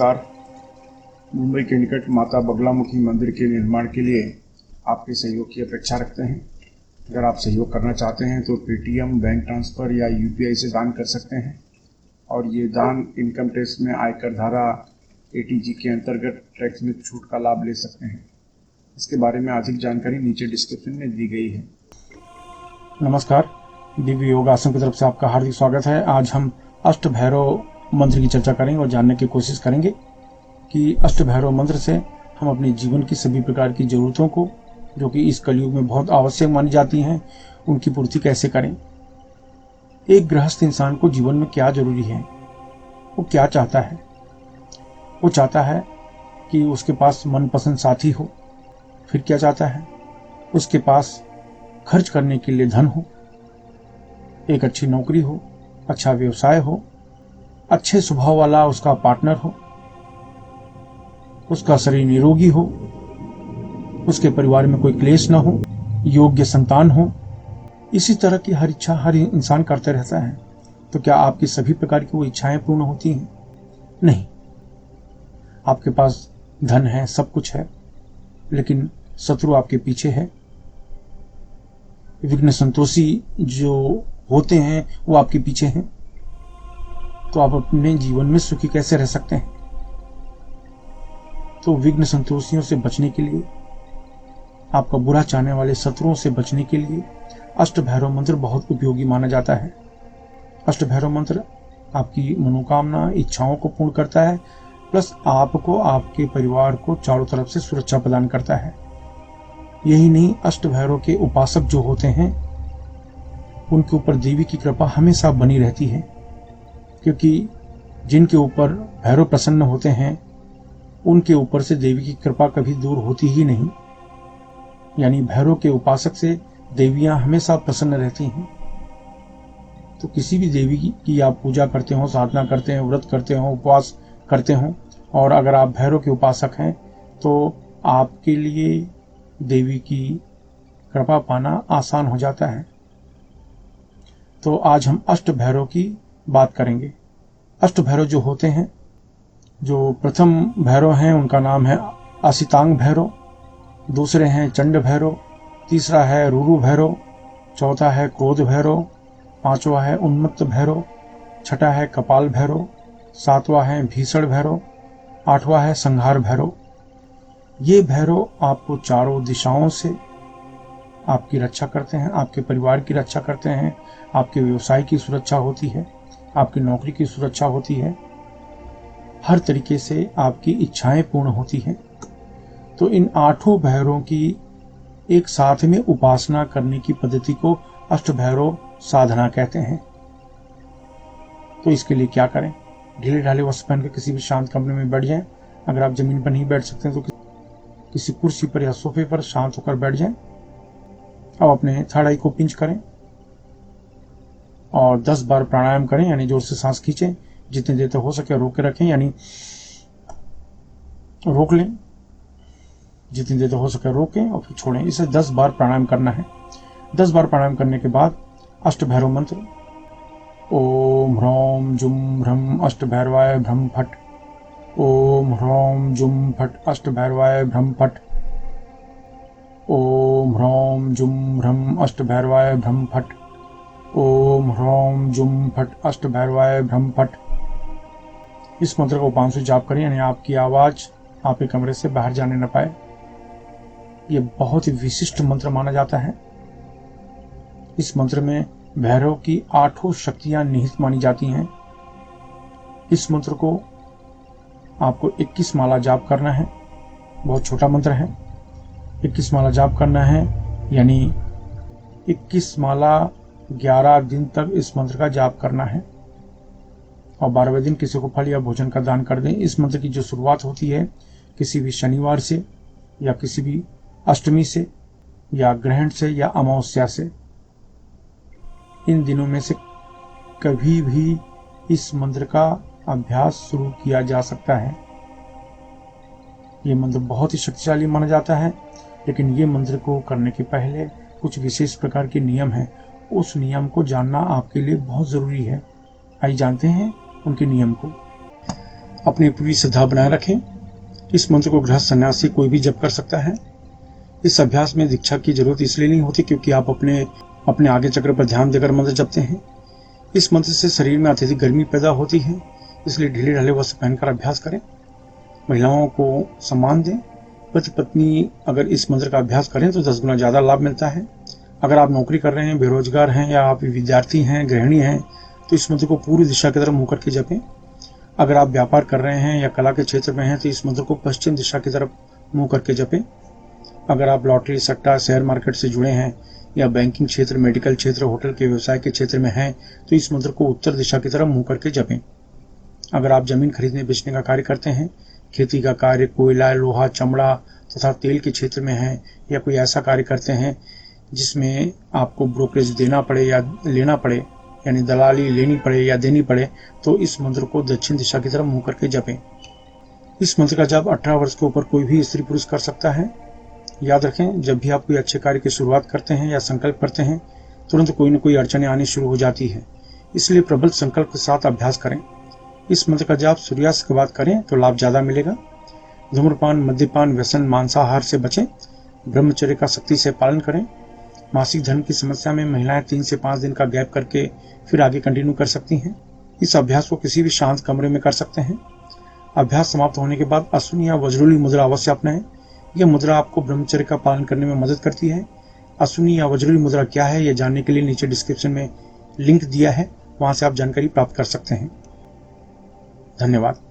नमस्कार। मुंबई के निकट माता बगलामुखी मंदिर के निर्माण के लिए आपके सहयोग की अपेक्षा रखते हैं। अगर आप सहयोग करना चाहते हैं तो पेटीएम, बैंक ट्रांसफ़र या यूपीआई से दान कर सकते हैं और ये दान इनकम टैक्स में आयकर धारा एटीजी के अंतर्गत टैक्स में छूट का लाभ ले सकते हैं। इसके बारे में अधिक जानकारी नीचे डिस्क्रिप्शन में दी गई है। नमस्कार, दिव्य योग आश्रम की तरफ से आपका हार्दिक स्वागत है। आज हम अष्ट भैरव मंत्र की चर्चा करेंगे और जानने की कोशिश करेंगे कि अष्ट भैरव मंत्र से हम अपने जीवन की सभी प्रकार की ज़रूरतों को, जो कि इस कलयुग में बहुत आवश्यक मानी जाती हैं, उनकी पूर्ति कैसे करें। एक गृहस्थ इंसान को जीवन में क्या जरूरी है, वो क्या चाहता है। वो चाहता है कि उसके पास मनपसंद साथी हो। फिर क्या चाहता है, उसके पास खर्च करने के लिए धन हो, एक अच्छी नौकरी हो, अच्छा व्यवसाय हो, अच्छे स्वभाव वाला उसका पार्टनर हो, उसका शरीर निरोगी हो, उसके परिवार में कोई क्लेश न हो, योग्य संतान हो। इसी तरह की हर इच्छा हर इंसान करते रहता है। तो क्या आपकी सभी प्रकार की वो इच्छाएं पूर्ण होती हैं? नहीं। आपके पास धन है, सब कुछ है, लेकिन शत्रु आपके पीछे है। विघ्न संतोषी जो होते हैं वो आपके पीछे हैं। तो आप अपने जीवन में सुखी कैसे रह सकते हैं? तो विघ्न संतोषियों से बचने के लिए, आपका बुरा चाहने वाले शत्रुओं से बचने के लिए अष्ट भैरव मंत्र बहुत उपयोगी माना जाता है। अष्ट भैरव मंत्र आपकी मनोकामना, इच्छाओं को पूर्ण करता है, प्लस आपको, आपके परिवार को चारों तरफ से सुरक्षा प्रदान करता है। यही नहीं, अष्ट भैरव के उपासक जो होते हैं उनके ऊपर देवी की कृपा हमेशा बनी रहती है, क्योंकि जिनके ऊपर भैरव प्रसन्न होते हैं उनके ऊपर से देवी की कृपा कभी दूर होती ही नहीं। यानी भैरव के उपासक से देवियां हमेशा प्रसन्न रहती हैं। तो किसी भी देवी की आप पूजा करते हो, साधना करते हो, व्रत करते हो, उपवास करते हो, और अगर आप भैरव के उपासक हैं तो आपके लिए देवी की कृपा पाना आसान हो जाता है। तो आज हम अष्ट भैरव की बात करेंगे। अष्ट भैरव जो होते हैं, जो प्रथम भैरव हैं उनका नाम है असितांग भैरव, दूसरे हैं चंड भैरव, तीसरा है रुरु भैरव, चौथा है क्रोध भैरव, पांचवा है उन्मत्त भैरव, छठा है कपाल भैरव, सातवां है भीषण भैरव, आठवां है संहार भैरव। ये भैरव आपको चारों दिशाओं से आपकी रक्षा करते हैं, आपके परिवार की रक्षा करते हैं, आपके व्यवसाय की सुरक्षा होती है, आपकी नौकरी की सुरक्षा होती है, हर तरीके से आपकी इच्छाएं पूर्ण होती हैं। तो इन आठों भैरवों की एक साथ में उपासना करने की पद्धति को अष्ट भैरव साधना कहते हैं। तो इसके लिए क्या करें? ढीले ढाले वस्त्र पहन के किसी भी शांत कमरे में बैठ जाएं। अगर आप जमीन पर नहीं बैठ सकते तो किसी कुर्सी पर या सोफे पर शांत होकर बैठ जाएं। अब अपने थर्ड आई को पिंच करें और 10 बार प्राणायाम करें, यानी जोर से सांस खींचें। जितनी देर तक हो सके रोक के रखें, यानी रोक लें, जितनी देर तक हो सके रोकें और फिर छोड़ें। इसे 10 बार प्राणायाम करना है। 10 बार प्राणायाम करने के बाद अष्ट भैरव मंत्र ओम ह्रौम जुम ह्रम अष्ट भैरवाय भ्रम फट, ओम ह्रौम जुम फट अष्ट भैरवाय भ्रम फट, ओम ह्रौम जुम ह्रम अष्ट भैरवाय भ्रम फट, ओम ह्रौम जुम फट अष्ट भैरवाय भ्रम फट। इस मंत्र को 500 जाप करें, यानी आपकी आवाज आपके कमरे से बाहर जाने न पाए। यह बहुत ही विशिष्ट मंत्र माना जाता है। इस मंत्र में भैरव की 8 शक्तियां निहित मानी जाती हैं। इस मंत्र को आपको 21 माला जाप करना है। बहुत छोटा मंत्र है। 21 माला जाप करना है, यानी 21 माला 11 दिन तक इस मंत्र का जाप करना है और 12वें दिन किसी को फल या भोजन का दान कर दें। इस मंत्र की जो शुरुआत होती है किसी भी शनिवार से या किसी भी अष्टमी से या ग्रहण से या अमावस्या से, इन दिनों में से कभी भी इस मंत्र का अभ्यास शुरू किया जा सकता है। ये मंत्र बहुत ही शक्तिशाली माना जाता है, लेकिन ये मंत्र को करने के पहले कुछ विशेष प्रकार के नियम हैं। उस नियम को जानना आपके लिए बहुत ज़रूरी है। आइए जानते हैं उनके नियम को। अपनी पूरी श्रद्धा बनाए रखें। इस मंत्र को गृहस्थ सन्यासी कोई भी जप कर सकता है। इस अभ्यास में दीक्षा की जरूरत इसलिए नहीं होती क्योंकि आप अपने आगे चक्र पर ध्यान देकर मंत्र जपते हैं। इस मंत्र से शरीर में अत्यधिक गर्मी पैदा होती है, इसलिए ढीले ढाले वस्त्र पहनकर अभ्यास करें। महिलाओं को सम्मान दें। पति पत्नी अगर इस मंत्र का अभ्यास करें तो 10 गुना ज़्यादा लाभ मिलता है। अगर आप नौकरी कर रहे हैं, बेरोजगार हैं या आप विद्यार्थी हैं, गृहिणी हैं, तो इस मंत्र को पूरी दिशा की तरफ मुँह करके जपें। अगर आप व्यापार कर रहे हैं या कला के क्षेत्र में हैं तो इस मंत्र को पश्चिम दिशा की तरफ मुँह करके जपें। अगर आप लॉटरी, सट्टा, शेयर मार्केट से जुड़े हैं या बैंकिंग क्षेत्र, मेडिकल क्षेत्र, होटल के व्यवसाय के क्षेत्र में हैं तो इस मंत्र को उत्तर दिशा की तरफ मुँह करके जपें। अगर आप जमीन खरीदने बेचने का कार्य करते हैं, खेती का कार्य, कोयला, लोहा, चमड़ा तथा तेल के क्षेत्र में हैं या कोई ऐसा कार्य करते हैं जिसमें आपको ब्रोकरेज देना पड़े या लेना पड़े, यानी दलाली लेनी पड़े या देनी पड़े, तो इस मंत्र को दक्षिण दिशा की तरफ मुँह करके जपें। इस मंत्र का जप 18 वर्ष के ऊपर कोई भी स्त्री पुरुष कर सकता है। याद रखें, जब भी आप कोई अच्छे कार्य की शुरुआत करते हैं या संकल्प करते हैं, तुरंत कोई न कोई अड़चनें आनी शुरू हो जाती है। इसलिए प्रबल संकल्प के साथ अभ्यास करें। इस मंत्र का जाप सूर्यास्त के बाद करें तो लाभ ज़्यादा मिलेगा। धूम्रपान, मद्यपान, व्यसन, मांसाहार से बचें। ब्रह्मचर्य का सख्ती से पालन करें। मासिक धर्म की समस्या में महिलाएं 3 से 5 दिन का गैप करके फिर आगे कंटिन्यू कर सकती हैं। इस अभ्यास को किसी भी शांत कमरे में कर सकते हैं। अभ्यास समाप्त होने के बाद अश्विनी या वज्रोली मुद्रा अवश्य अपनाएं। यह मुद्रा आपको ब्रह्मचर्य का पालन करने में मदद करती है। अश्विनी या वज्रोली मुद्रा क्या है, यह जानने के लिए नीचे डिस्क्रिप्शन में लिंक दिया है, वहां से आप जानकारी प्राप्त कर सकते हैं। धन्यवाद।